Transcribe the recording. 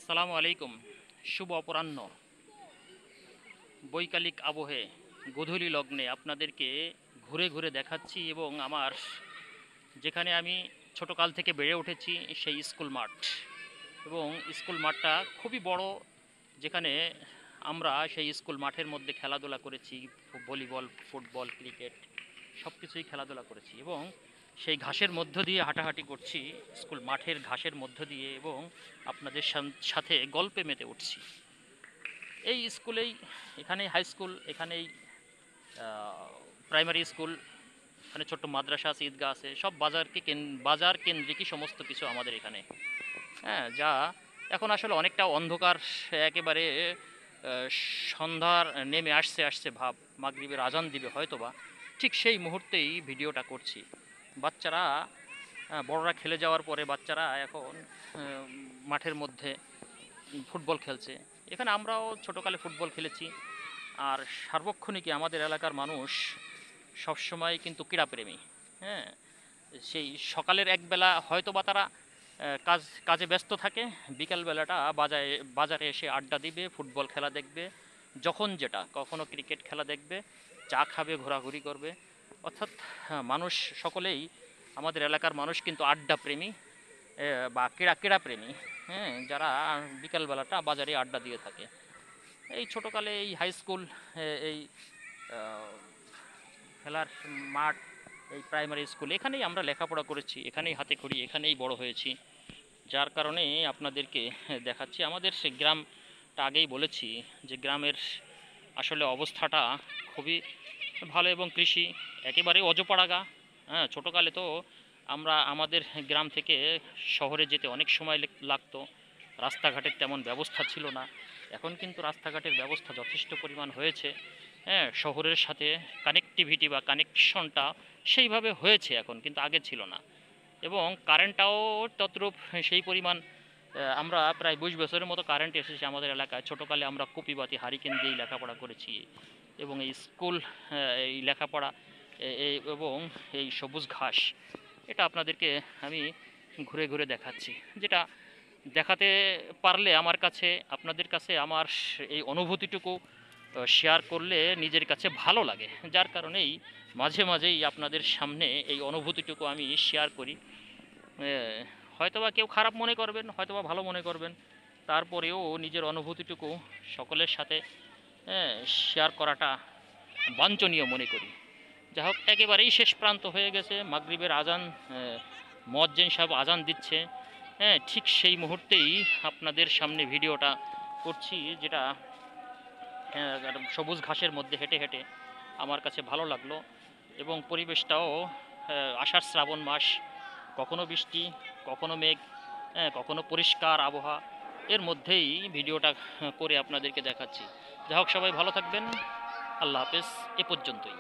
আসসালামু আলাইকুম। শুভ অপরাহ্ন, বৈকালিক আবহে, গোধূলি লগ্নে আপনাদেরকে ঘুরে ঘুরে দেখাচ্ছি এবং আমার যেখানে আমি ছোটকাল থেকে বেড়ে উঠেছি সেই স্কুল মাঠ। এবং স্কুল মাঠটা খুবই বড়, যেখানে আমরা সেই স্কুল মাঠের মধ্যে খেলাধুলা করেছি। ভলিবল, ফুটবল, ক্রিকেট সব কিছুই খেলাধুলা করেছি এবং সেই ঘাসের মধ্য দিয়ে হাঁটাহাঁটি করছি, স্কুল মাঠের ঘাসের মধ্য দিয়ে, এবং আপনাদের সাথে গল্পে মেতে উঠছি। এই স্কুলেই, এখানেই হাই স্কুল, এখানেই প্রাইমারি স্কুল, এখানে ছোট্ট মাদ্রাসা আছে, ঈদগাহ আছে, সব বাজার কেন্দ্রিকই সমস্ত কিছু আমাদের এখানে। হ্যাঁ, যা এখন আসলে অনেকটা অন্ধকার, একেবারে সন্ধ্যার নেমে আসছে আসছে ভাব, মাগরিবের আজান দিবে হয়তোবা, ঠিক সেই মুহূর্তেই ভিডিওটা করছি। বাচ্চারা, বড়রা খেলে যাওয়ার পরে বাচ্চারা এখন মাঠের মধ্যে ফুটবল খেলছে। এখানে আমরাও ছোটোকালে ফুটবল খেলেছি। আর সার্বক্ষণিকই আমাদের এলাকার মানুষ সবসময় কিন্তু ক্রীড়াপ্রেমী। হ্যাঁ, সেই সকালের একবেলা হয়তো বা তারা কাজে ব্যস্ত থাকে, বিকালবেলাটা বাজারে এসে আড্ডা দিবে, ফুটবল খেলা দেখবে, যখন যেটা, কখনো ক্রিকেট খেলা দেখবে, চা খাবে, ঘোরাঘুরি করবে। অর্থাৎ মানুষ সকলেই, আমাদের এলাকার মানুষ কিন্তু আড্ডা প্রেমী, বা ক্রীড়াপ্রেমী। হ্যাঁ, যারা বিকালবেলাটা বাজারে আড্ডা দিয়ে থাকে। এই ছোটোকালে এই হাই স্কুল, এই খেলার মাঠ, এই প্রাইমারি স্কুল, এখানেই আমরা লেখাপড়া করেছি, এখানেই হাতে খড়ি, এখানেই বড় হয়েছি। যার কারণে আপনাদেরকে দেখাচ্ছি আমাদের সে গ্রামটা। আগেই বলেছি যে গ্রামের আসলে অবস্থাটা খুবই ভালো, এবং কৃষি একেবারে অজপাড়াগা। হ্যাঁ, ছোটোকালে তো আমরা আমাদের গ্রাম থেকে শহরে যেতে অনেক সময় লাগতো, রাস্তাঘাটের তেমন ব্যবস্থা ছিল না। এখন কিন্তু রাস্তাঘাটের ব্যবস্থা যথেষ্ট পরিমাণ হয়েছে। হ্যাঁ, শহরের সাথে কানেক্টিভিটি বা কানেকশনটা সেইভাবে হয়েছে এখন, কিন্তু আগে ছিল না। এবং কারেন্টটাও তদ্রূপ সেই পরিমাণ, আমরা প্রায় 20 বছরের মতো কারেন্ট এসেছে আমাদের এলাকায়। ছোটোকালে আমরা কপিবাতি হারিকেন দিয়েই লেখাপড়া করেছি, এবং এই স্কুল, এই লেখাপড়া, এবং এই সবুজ ঘাস, এটা আপনাদেরকে আমি ঘুরে ঘুরে দেখাচ্ছি। যেটা দেখাতে পারলে আমার কাছে, আপনাদের কাছে আমার এই অনুভূতিটুকু শেয়ার করলে নিজের কাছে ভালো লাগে। যার কারণেই মাঝে মাঝেই আপনাদের সামনে এই অনুভূতিটুকু আমি শেয়ার করি। হয়তোবা কেউ খারাপ মনে করবেন, হয়তোবা ভালো মনে করবেন, তারপরেও নিজের অনুভূতিটুকু সকলের সাথে শেয়ার করাটা বাঞ্ছনীয় মনে করি। যাই হোক, একেবারেই শেষ প্রান্ত হয়ে গেছে, মাগরিবের আজান, মুয়াজ্জিন সাহেব আজান দিচ্ছে। হ্যাঁ, ঠিক সেই মুহূর্তেই আপনাদের সামনে ভিডিওটা করছি, যেটা সবুজ ঘাসের মধ্যে হেঁটে হেঁটে আমার কাছে ভালো লাগলো। এবং পরিবেশটাও, আষাঢ় শ্রাবণ মাস, কখনো বৃষ্টি, কখনো মেঘ, কখনো পরিষ্কার আবহাওয়া, এর মধ্যেই ভিডিওটা করে আপনাদেরকে দেখাচ্ছি। যাই হোক, সবাই ভালো থাকবেন। আল্লাহ হাফেজ। এ পর্যন্তই।